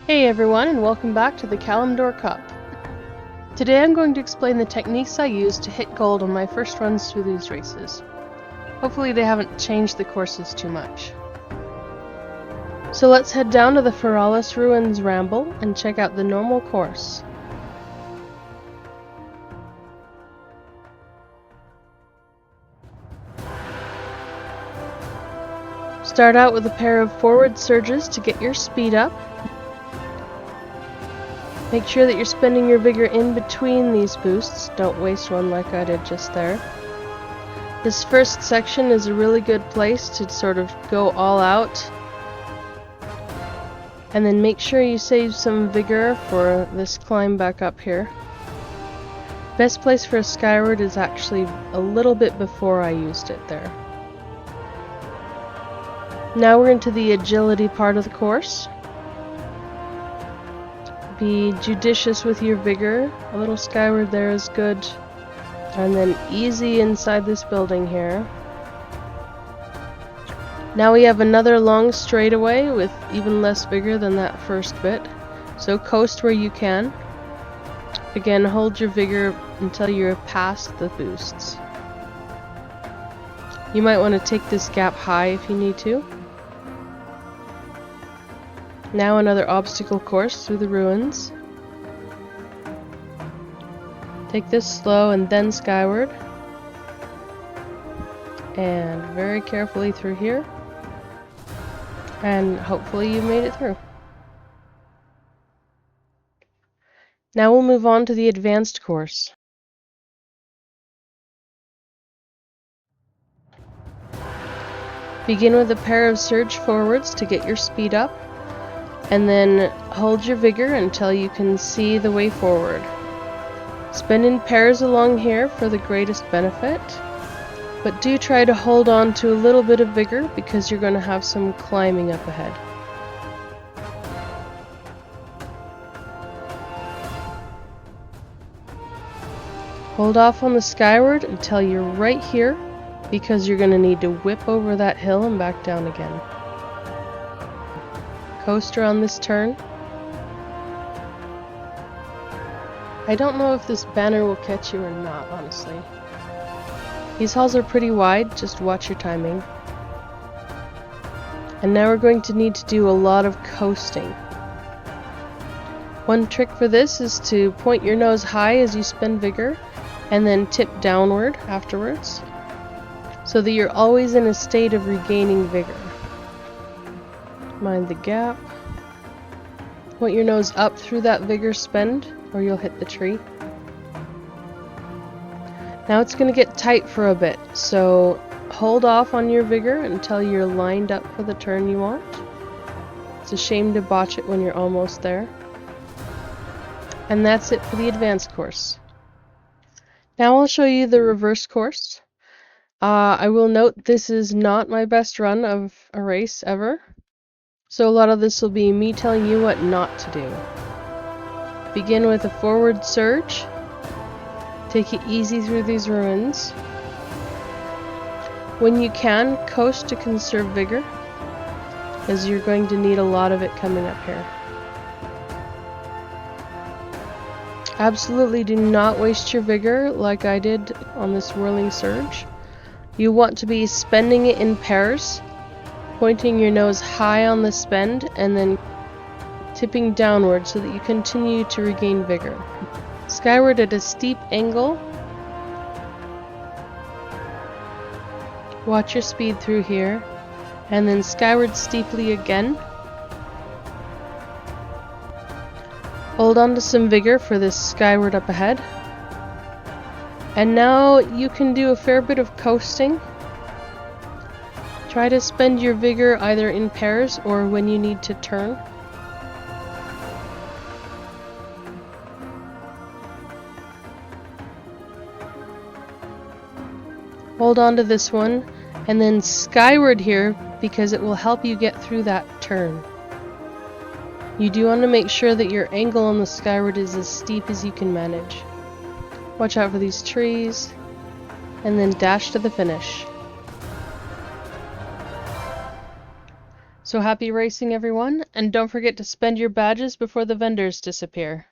Hey everyone, and welcome back to the Kalimdor Cup. Today I'm going to explain the techniques I used to hit gold on my first runs through these races. Hopefully they haven't changed the courses too much. So let's head down to the Feralas ruins Ramble and check out the normal course. Start out with a pair of forward surges to get your speed up. Make sure that you're spending your vigor in between these boosts. Don't waste one like I did just there. This first section is a really good place to sort of go all out. And then make sure you save some vigor for this climb back up here. Best place for a skyward is actually a little bit before I used it there. Now we're into the agility part of the course. Be judicious with your vigor. A little skyward there is good. And then easy inside this building here. Now we have another long straightaway with even less vigor than that first bit. So coast where you can. Again, hold your vigor until you're past the boosts. You might want to take this gap high if you need to. Now another obstacle course through the ruins. Take this slow and then skyward. And very carefully through here. And hopefully you made it through. Now we'll move on to the advanced course. Begin with a pair of surge forwards to get your speed up. And then hold your vigor until you can see the way forward. Spin in pairs along here for the greatest benefit, but do try to hold on to a little bit of vigor because you're going to have some climbing up ahead. Hold off on the skyward until you're right here because you're going to need to whip over that hill and back down again. Coaster on this turn. I don't know if this banner will catch you or not, honestly. These halls are pretty wide, just watch your timing. And now we're going to need to do a lot of coasting. One trick for this is to point your nose high as you spend vigor, and then tip downward afterwards, so that you're always in a state of regaining vigor. Mind the gap. Point your nose up through that vigor spend, or you'll hit the tree. Now it's going to get tight for a bit, so hold off on your vigor until you're lined up for the turn you want. It's a shame to botch it when you're almost there. And that's it for the advanced course. Now I'll show you the reverse course. I will note this is not my best run of a race ever. So a lot of this will be me telling you what not to do. Begin with a forward surge. Take it easy through these ruins. When you can, coast to conserve vigor, as you're going to need a lot of it coming up here. Absolutely do not waste your vigor like I did on this whirling surge. You want to be spending it in pairs. Pointing your nose high on the spend and then tipping downward so that you continue to regain vigor. Skyward at a steep angle. Watch your speed through here, and then skyward steeply again. Hold on to some vigor for this skyward up ahead. And now you can do a fair bit of coasting. Try to spend your vigor either in pairs or when you need to turn. Hold on to this one and then skyward here because it will help you get through that turn. You do want to make sure that your angle on the skyward is as steep as you can manage. Watch out for these trees and then dash to the finish. So happy racing, everyone, and don't forget to spend your badges before the vendors disappear.